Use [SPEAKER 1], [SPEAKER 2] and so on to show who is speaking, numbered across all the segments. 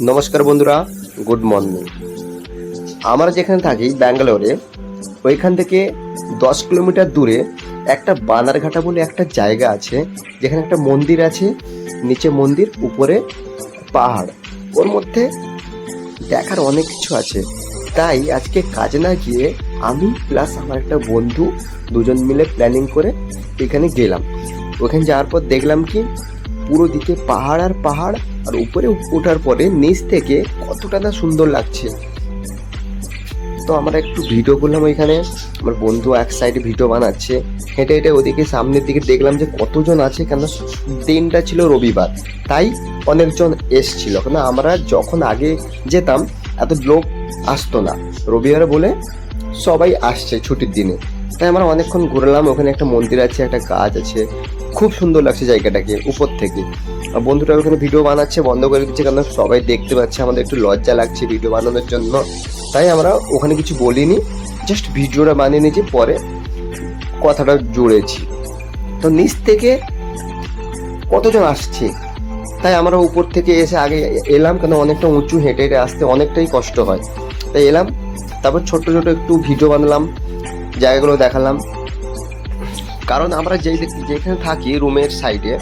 [SPEAKER 1] নমস্কার বন্ধুরা, good morning. আমরা যেখানে থাকি ব্যাঙ্গালোরে, ওইখান থেকে 10 কিলোমিটার দূরে একটা বানারঘাটা বলে একটা জায়গা আছে, যেখানে একটা মন্দির আছে, নিচে মন্দির, উপরে পাহাড়। ওর মধ্যে দেখার অনেক কিছু আছে। তাই আজকে কাজে না গিয়ে আমি প্লাস আমার একটা বন্ধু দুজন মিলে প্ল্যানিং করে এখানে গেলাম। ওখানে যাওয়ার পর দেখলাম কি পুরো দিকে পাহাড় আর পাহাড়, আর উপরে ওঠার পরে নিচ থেকে কতটা না সুন্দর লাগছে। তো আমরা একটু ভিডিও করলাম ওইখানে। আমার বন্ধু এক সাইডে ভিডিও বানাচ্ছে, হেঁটে হেঁটে ওদিকে সামনের দিকে দেখলাম যে কতজন আছে, কেন দিনটা ছিল রবিবার, তাই অনেকজন এসছিল। কেন আমরা যখন আগে যেতাম এত লোক আসতো না, রবিবার বলে সবাই আসছে ছুটির দিনে। তাই আমরা অনেকক্ষণ ঘুরলাম। ওখানে একটা মন্দির আছে, একটা গাছ আছে, খুব সুন্দর লাগছে জায়গাটাকে উপর থেকে। আর বন্ধুটা ওখানে ভিডিও বানাচ্ছে, বন্ধ করে দিচ্ছে, কারণ সবাই দেখতে পাচ্ছে। আমাদের একটু লজ্জা লাগছে ভিডিও বানানোর জন্য, তাই আমরা ওখানে কিছু বলিনি, জাস্ট ভিডিওটা বানিয়ে নিয়েছি, পরে কথাটা জুড়েছি। তো নিচ থেকে কতজন আসছে, তাই আমরা উপর থেকে এসে আগে এলাম, কেন অনেকটা উঁচু, হেঁটে হেঁটে আসতে অনেকটাই কষ্ট হয়। তাই এলাম, তারপর ছোট ছোট একটু ভিডিও বানালাম, জায়গাগুলো দেখালাম। কারণ আমরা যেখানে থাকি রুমের সাইডে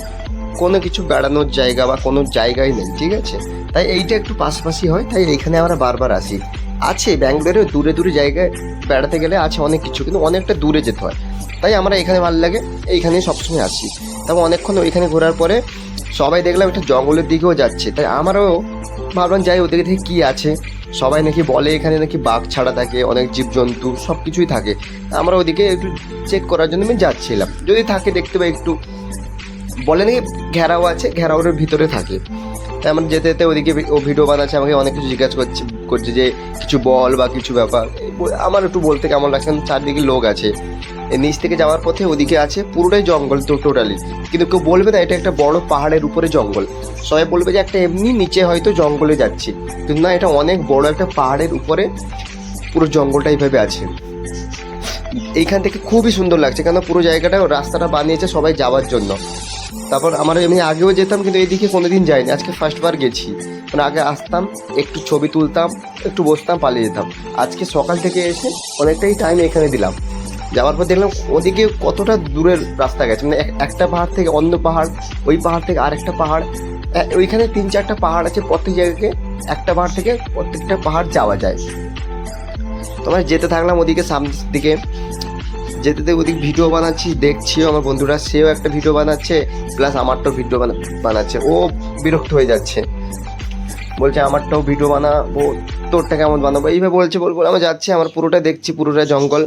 [SPEAKER 1] কোনো কিছু বেড়ানোর জায়গা বা কোনো জায়গাই নেই, ঠিক আছে? তাই এইটা একটু পাশাপাশি হয়, তাই এইখানে আমরা বারবার আসি। আছে ব্যাঙ্গালোরে দূরে দূরে জায়গায় বেড়াতে গেলে আছে অনেক কিছু, কিন্তু অনেকটা দূরে যেতে হয়। তাই আমরা এখানে ভালো লাগে, এইখানে সবসময় আসি। তারপর অনেকক্ষণ ওইখানে ঘোরার পরে সবাই দেখলাম একটা জঙ্গলের দিকেও যাচ্ছে, তাই আমারও ভাবলাম যাই ওদিকে থেকে কী আছে। সবাই নাকি বলে এখানে নাকি বাঘ ছাড়া থাকে, অনেক জীবজন্তু সব কিছুই থাকে। আমরা ওদিকে একটু চেক করার জন্য আমি যাচ্ছিলাম, যদি থাকে দেখতে পাই একটু। বলে নাকি ঘেরাও আছে, ঘেরাওর ভিতরে থাকে। তাই আমরা যেতে যেতে ওদিকে ও ভিডিও বানাচ্ছে, আমাকে অনেক কিছু জিজ্ঞাসা করছে যে কিছু বল বা কিছু ব্যাপার। আমার একটু বলতে কেমন লাগছে, চারদিকে লোক আছে। নিচ থেকে যাওয়ার পথে ওদিকে আছে পুরোটাই জঙ্গল, তো টোটালি। কিন্তু কেউ বলবে না এটা একটা বড় পাহাড়ের উপরে জঙ্গল, সবাই বলবে যে একটা এমনি নিচে হয়তো জঙ্গলে যাচ্ছি, কিন্তু না, এটা অনেক বড় একটা পাহাড়ের উপরে পুরো জঙ্গলটা এইভাবে আছে। এইখান থেকে খুবই সুন্দর লাগছে, কেন পুরো জায়গাটা রাস্তাটা বানিয়েছে সবাই যাওয়ার জন্য। তারপর আমরা এমনি আগেও যেতাম, কিন্তু এইদিকে কোনোদিন যাইনি, আজকে ফার্স্টবার গেছি। মানে আগে আসতাম, একটু ছবি তুলতাম, একটু বসতাম, পালিয়ে যেতাম। আজকে সকাল থেকে এসে অনেকটাই টাইম এখানে দিলাম। যাওয়ার পর দেখলাম ওদিকে কতটা দূরের রাস্তা গেছে, মানে একটা পাহাড় থেকে অন্য পাহাড়, ওই পাহাড় থেকে আরেকটা পাহাড়, ওইখানে 3-4টা পাহাড় আছে। প্রত্যেক জায়গাকে একটা পাহাড় থেকে প্রত্যেকটা পাহাড় যাওয়া যায়। তোমার যেতে থাকলাম ওদিকে সামনের দিকে, যেতে যেতে ওদিকে ভিডিও বানাচ্ছি, দেখছিও আমার বন্ধুরা, সেও একটা ভিডিও বানাচ্ছে, প্লাস আমারটাও ভিডিও বানাচ্ছে। ও বিরক্ত হয়ে যাচ্ছে, বলছে আমারটাও ভিডিও বানাবো, তোরটা কেমন বানাবো, এইভাবে বলছে। বলবো আমি যাচ্ছি, আমার পুরোটা দেখছি, পুরোটা জঙ্গল।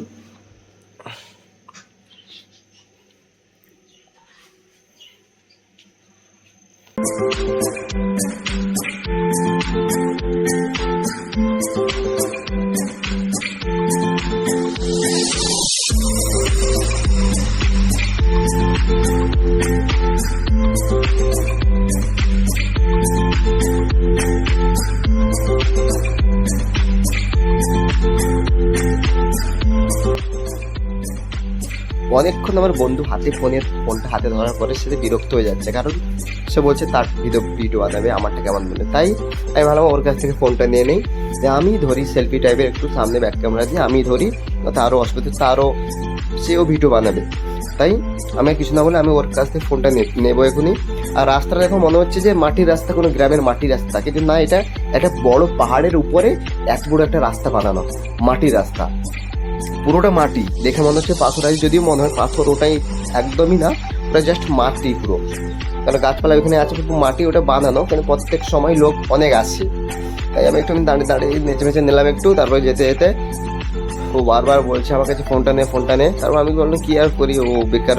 [SPEAKER 1] অনেকক্ষণ আমার বন্ধু ফোনটা হাতে ধরার পরে সে বিরক্ত হয়ে যাচ্ছে, কারণ সে বলছে তার ভিডিও বানাবে, আমারটা কেমন বলে। তাই আমি ভাবলাম ওর কাছ থেকে ফোনটা নিয়ে নেই, যে আমি ধরি সেলফি টাইপের, একটু সামনে ব্যাক ক্যামেরা দিয়ে আমি ধরি, তারও অসুবিধা, সেও ভিডিও বানাবে। তাই আমি কিছু না বলে আমি ওর কাছ থেকে ফোনটা নেবো এখনই। আর রাস্তাটা দেখো মনে হচ্ছে যে মাটির রাস্তা, কোনো গ্রামের মাটির রাস্তা, কিন্তু না, এটা একটা বড় পাহাড়ের উপরে এত বড় একটা রাস্তা বানানো, মাটির রাস্তা, পুরোটা মাটি। দেখে মনে হচ্ছে পাথর আছে, যদিও মনে হয় পাথর, ওটাই একদমই না, ওটা জাস্ট মাটি পুরো। কারণ গাছপালা ওখানে আছে, কিন্তু মাটি ওটা বানানো, কিন্তু প্রত্যেক সময় লোক অনেক আসছে। তাই আমি একটু দাঁড়িয়ে দাঁড়িয়ে নেচে মেচে নিলাম একটু। তারপরে যেতে যেতে ও বারবার বলছে আমার কাছে ফোনটা নে। তারপর আমি বললাম কি আর করি, ও বেকার,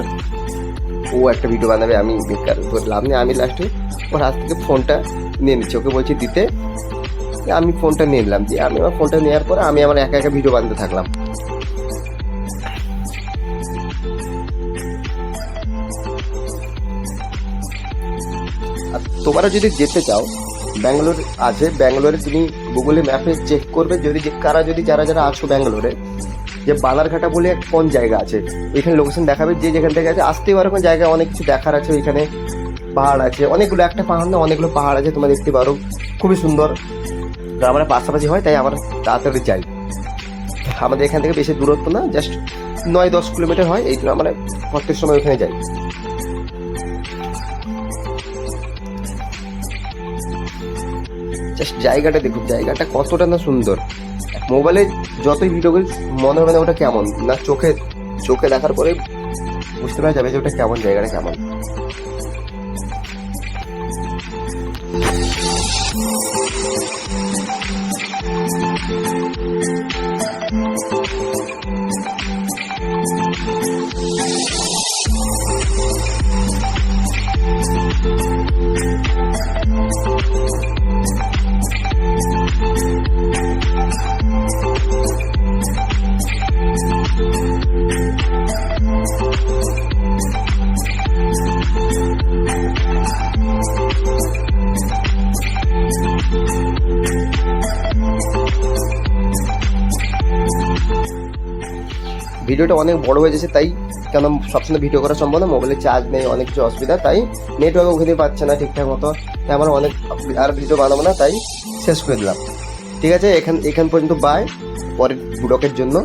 [SPEAKER 1] ও একটা ভিডিও বানাবে, আমি বেকার লাভ নেই। আমি লাস্টে ওর হাত থেকে ফোনটা নিয়ে নিচ্ছি, ওকে বলছি দিতে, আমি ফোনটা নিয়ে নিলাম। দিয়ে আমি আমার ফোনটা নেওয়ার পরে আমি আমার একা একা ভিডিও বানাতে থাকলাম। আর তোমরা যদি যেতে চাও, ব্যাঙ্গালোর আছে, ব্যাঙ্গালোরে তুমি গুগলে ম্যাপে চেক করবে, যারা যারা আছো ব্যাঙ্গালোরে, যে বানারঘাটা বলে কোন জায়গা আছে, ওইখানে লোকেশন দেখাবে, যে যেখান থেকে আছে আসতে পারে। কোনো জায়গায় অনেক কিছু দেখার আছে ওইখানে, পাহাড় আছে, অনেকগুলো, একটা পাহাড় না অনেকগুলো পাহাড় আছে, তোমরা দেখতে পারো, খুবই সুন্দর। আমরা পাশাপাশি হয় তাই আমরা তাড়াতাড়ি যাই। আমাদের এখান থেকে বেশি দূরত্ব না, জাস্ট 9-10 কিলোমিটার হয়, এই জন্য আমরা প্রত্যেক সময় ওখানে যাই। জাস্ট জায়গাটা দেখুন, জায়গাটা কতটা না সুন্দর। মোবাইলে যতই ভিডিও করি মনে হবে না ওটা কেমন, না চোখে চোখে দেখার পরে বুঝতে পারা যাবে যে ওটা কেমন, জায়গাটা কেমন। ভিডিওটা অনেক বড় হয়ে যাচ্ছে, তাই কেন সবসময় ভিডিও করা সম্ভব না, মোবাইলে চার্জ নেই, অনেক কিছু অসুবিধা, তাই নেটওয়ার্ক ওখানে পাচ্ছে না ঠিকঠাক মতো, তাই আমরা অনেক আর ভিডিও বানাবো না, তাই শেষ করে দিলাম। ঠিক আছে, এখান পর্যন্ত বাই। পরের ব্লগের জন্য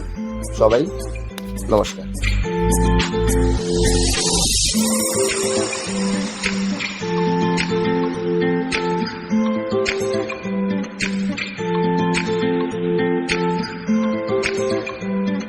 [SPEAKER 1] সবাই নমস্কার।